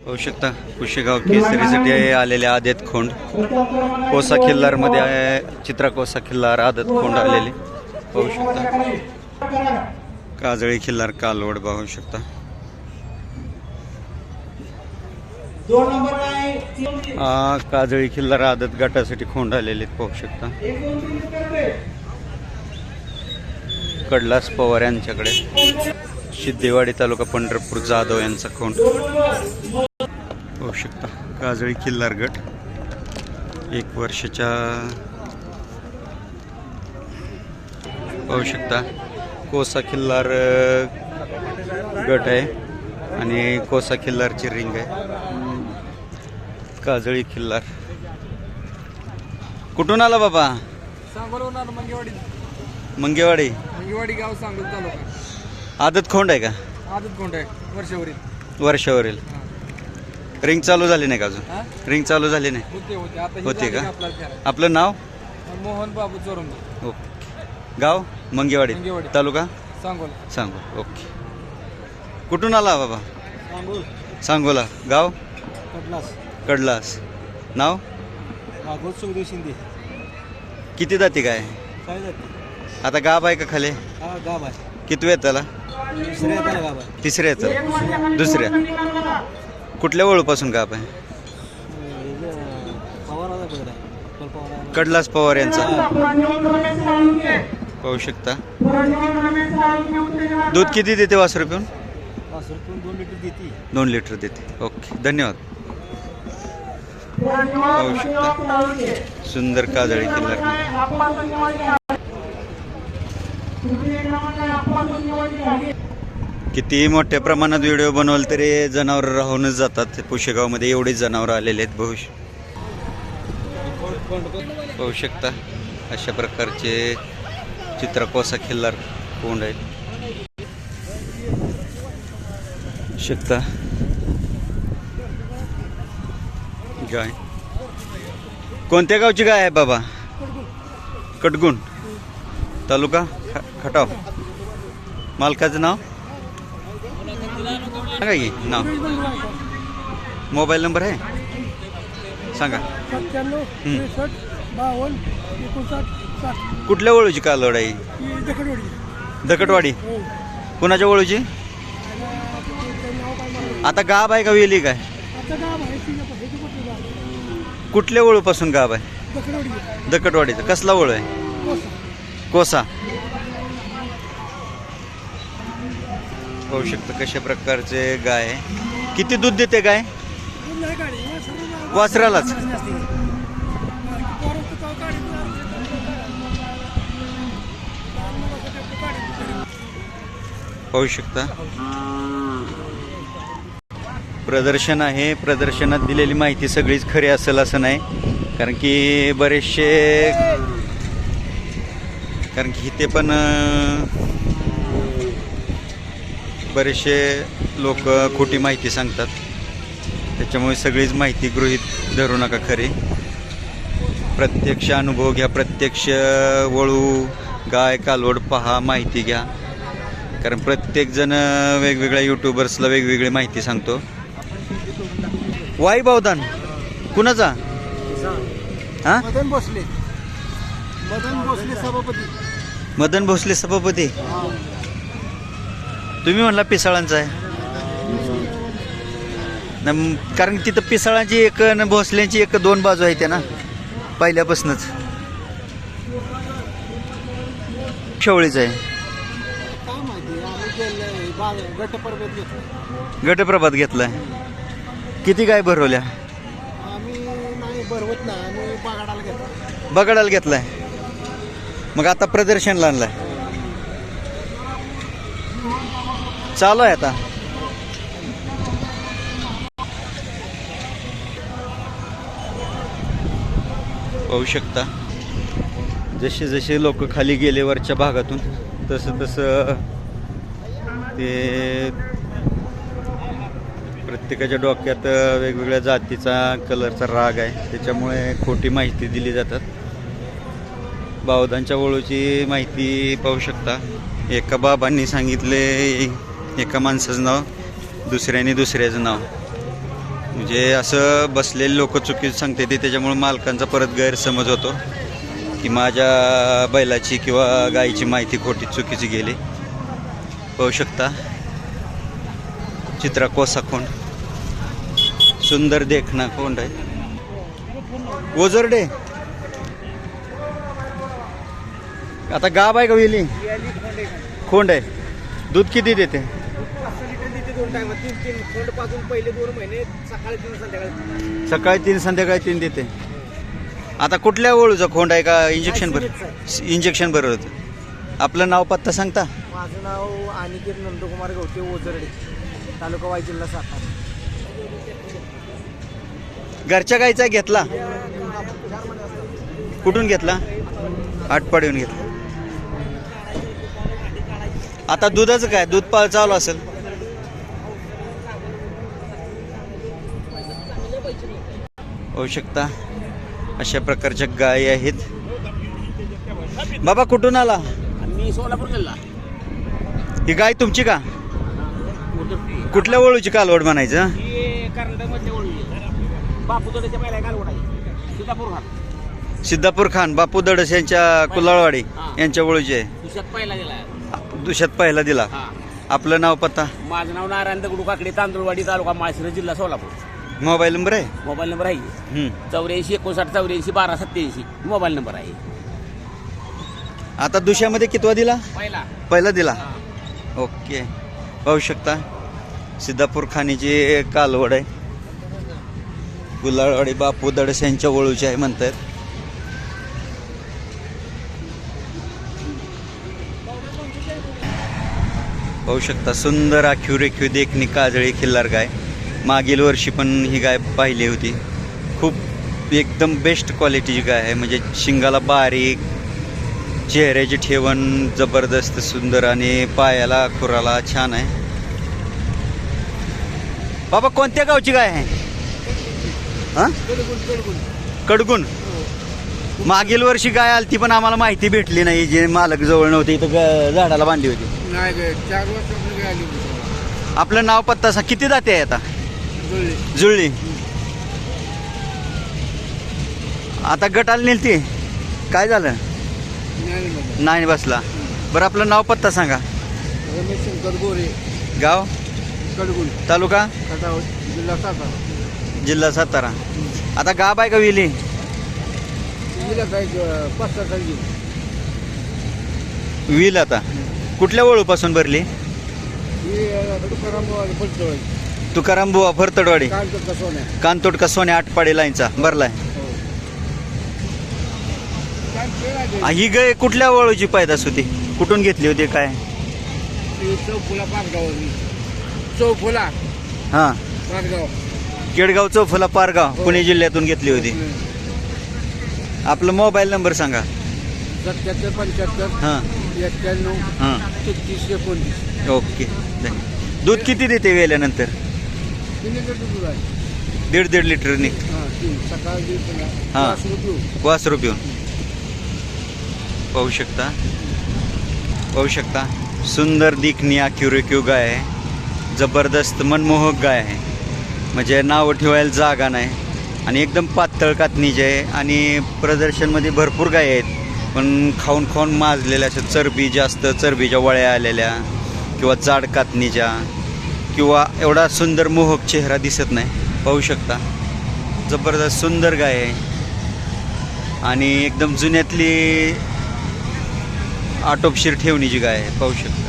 पाहू शकता कुशेगाव केसरीसाठी आलेले आदेत खोंड कोसा खिल्लारमध्ये चित्रा कोसा खिल्लार आदत खोंड आलेले पाहू शकता. काजळी खिल्लार कालवड पाहू शकता. काजळी खिल्लार आदत गटासाठी खोंड आलेले पाहू शकता. कडलास पवार यांच्याकडे सिद्धेवाडी तालुका पंढरपूर जाधव यांचा खोंड पाहू शकता. काजळी खिल्लार गट 1 वर्षाच्या पाहू शकता. कोसा खिल्लार गट आहे आणि कोसा खिल्लारची रिंग आहे. काजळी खिल्लार कुठून आला बाबा? सांगोला मंगेवाडी. मंगेवाडी मंगेवाडी गाव सांगोल तालुका. आदत खोंड आहे का? आदत कोण आहे वर्षावरील. वर्षावरील रिंग चालू झाली नाही का अजून? रिंग चालू झाली नाही होते आता होते का? आपलं नाव? मोहन बाबू चोरंबे. ओके. गाव? मंगेवाडी. तालुका सांगोल. सांगोल. ओके. कुठून आला बाबा? सांगोल. सांगोला. गाव? कडलास. कडलास. नाव? भागवत सुखदेव शिंदे. किती जाती काय? काय जाते? आता गाव आहे का खाली? हा गाव आहे. किती वेळ त्याला? दुसऱ्या गाव आहे. तिसऱ्या येतं. दुसऱ्या कुठल्या वळूपासून गाव आहे? कडलास पवार यांचा पाहू शकता. दूध किती देते वासरू पिऊन? 2 लिटर देते. 2 लिटर देते. ओके. धन्यवाद. पाहू शकता सुंदर काजळी खिल्लार. किती मोठ्या प्रमाणात व्हिडिओ बनवल तरी जनावर राहूनच जातात. पुशेगावमध्ये एवढे जनावर आलेले आहेत. पाहू शकता अशा प्रकारचे चित्रा कोसा खिल्लार कोंड आहेत. शकता गाय कोणत्या गावची गाय आहे बाबा? कटगुण. तालुका खटाव. मालकाचं नाव सांगा की. नाव मोबाईल नंबर आहे सांगा. 97 कुठल्या वळूची कालवड आहे? दकटवाडी. कुणाच्या वळूची? आता गाभ आहे का वेली काय? कुठल्या वळूपासून गाभ आहे? दकटवाडीचं. कसला वळू आहे? कोसा. पाहू शकता कशा प्रकारचे गाय आहे. किती दूध देते गाय? वासरालाच. पाहू शकता प्रदर्शन आहे. प्रदर्शनात दिलेली माहिती सगळीच खरी असेल असं नाही, कारण की बरेचसे इथे पण बरेचसे लोक खोटी माहिती सांगतात. त्याच्यामुळे सगळीच माहिती गृहीत धरू नका खरी. प्रत्यक्ष अनुभव घ्या. प्रत्यक्ष वळू गाय कालवड पहा, माहिती घ्या. कारण प्रत्येकजण वेगवेगळ्या यूट्यूबर्सला वेगवेगळी माहिती सांगतो. वाई बावदान कुणाचा? हा मदन भोसले. मदन भोसले सभापती. मदन भोसले सभापती. तुम्ही म्हणला पिसाळांचा आहे ना, कारण तिथं पिसाळांची एक न भोसल्यांची एक 2 बाजू आहे त्या ना पहिल्यापासूनच. शेवळीच आहे. गटप्रभात घेतलाय. किती गाय भरवल्या? बगाडाला घेतलाय. मग आता प्रदर्शनला आणलाय. चालू आहे आता. पाहू शकता जसे जसे लोक खाली गेले वरच्या भागातून तसं तसं ते प्रत्येकाच्या डोक्यात वेगवेगळ्या जातीचा कलरचा राग आहे. त्याच्यामुळे खोटी माहिती दिली जातात. बावदांच्या वळूची माहिती पाहू शकता. एका बाबांनी सांगितले एका माणसाचं नाव, दुसऱ्याने दुसऱ्याचं नाव. म्हणजे असं बसलेले लोक चुकीचं सांगते ते, त्याच्यामुळे मालकांचा परत गैरसमज होतो की माझ्या बैलाची किंवा गायीची माहिती खोटी चुकीची गेली. पाहू शकता चित्रा कोसा खोंड, सुंदर देखना खोंड आहे. ओझरडे आता गाब आहे का वेली? खोंड आहे. दूध किती देते? 2 टाइम 3 खोंड पाजून पहिले 2 महिने सकाळी 3 संध्याकाळी. सकाळी 3 संध्याकाळी 3 देते. आता कुठल्या वळूचा खोंड आहे का इंजेक्शन इंजेक्शन बरोबर होतं? आपलं नाव पत्ता सांगता? माझं नाव अनिकेत नंदकुमार गवते, ओझरडे, तालुका वाई, जिल्हा सातारा. घरच्या गाईचा घेतला? कुठून घेतला? आटपाडीहून घेतला. आता दुधाचं काय? दूध चालू असेल. होऊ शकता अशा प्रकारच्या गायी आहेत. बाबा कुठून आला? मी सोलापूर जिल्हा. ही गाय तुमची का? कुठल्या वळूची कालवड म्हणायचं? कर्नाटकमधले ओळी बापूदोड्याच्या पहिला कालवड आहे. सीतापूर घाट. सिद्धापूर खान बापू दडस यांच्या कुलाळवाडी यांच्या वळूची आहे. दुसऱ्यात पहिला दिला. दुष्यात पहिला दिला. आपलं नाव पत्ता? माझं नाव नारायण दगडू काकडे, तांदूळवाडी, तालुका माळशिरस, जिल्हा सोलापूर. मोबाईल नंबर आहे? मोबाईल नंबर आहे 84 59 84 12 87 मोबाईल नंबर आहे. आता दुसऱ्यामध्ये कितवा दिला? पहिला दिला. ओके. पाहू शकता सिद्धापूर खानीची कालवड आहे. गुलाळवाडी बापू दडस यांच्या वळूची आहे म्हणतात. पाहू शकता सुंदर आखीव रेखीव देखणी काजळी खिल्लार गाय. मागील वर्षी पण ही गाय पाहिली होती. खूप एकदम बेस्ट क्वालिटीची गाय आहे. म्हणजे शिंगाला बारीक, चेहऱ्याची ठेवण जबरदस्त सुंदर आणि पायाला खुराला छान आहे. बाबा कोणत्या गावची गाय आहे? हां कडगुण. मागील वर्षी गाय आलती पण आम्हाला माहिती भेटली नाही. जे मालक जवळ नव्हते इथं झाडाला बांधली होती. 4 वर्ष आली. आपलं नाव पत्ता सांग. किती जाते आहे आता? जुळली. आता गटाला नेलती काय झालं? नाही बसला. बरं आपलं नाव पत्ता सांगा. रमेश शंकर गोरे, गाव? कडगुण, तालुका? जिल्हा सातारा. जिल्हा सातारा. आता गाब आहे का विली? विल आता कुठल्या वळूपासून भरली? तुकाराम बुवा फरतडवाडी, कानतोड कसोने, आटपाडी लाईनचा भरलाय. ही गाय कुठल्या वळूची पैदास होती? कुठून घेतली होती काय? चौफुला हां पारगाव. केडगाव चौफुला पारगाव पुणे जिल्ह्यातून घेतली होती. आपलं मोबाईल नंबर सांगा. 77 75 हां 91 हां 33 19. ओके. दूध किती देते वेल्यानंतर? 1.5 लिटर निघ. सकाळी हां वासरू पिऊन. पाहू शकता पाहू शकता सुंदर दिखणी आखीव रेखीव गाय आहे. जबरदस्त मनमोहक गाय आहे. म्हणजे नाव ठेवायला जागा नाही. आणि एकदम पातळ कातणीचे आहे. आणि प्रदर्शनमध्ये भरपूर गाय आहेत पण खाऊन खाऊन माजलेल्या अशा चरबी जास्त, चरबीच्या वळ्या आलेल्या किंवा जाड कातणीच्या, किंवा एवढा सुंदर मोहक चेहरा दिसत नाही. पाहू शकता जबरदस्त सुंदर गाय आहे आणि एकदम जुन्यातली आटोपशीर ठेवणीची गाय आहे. पाहू शकता.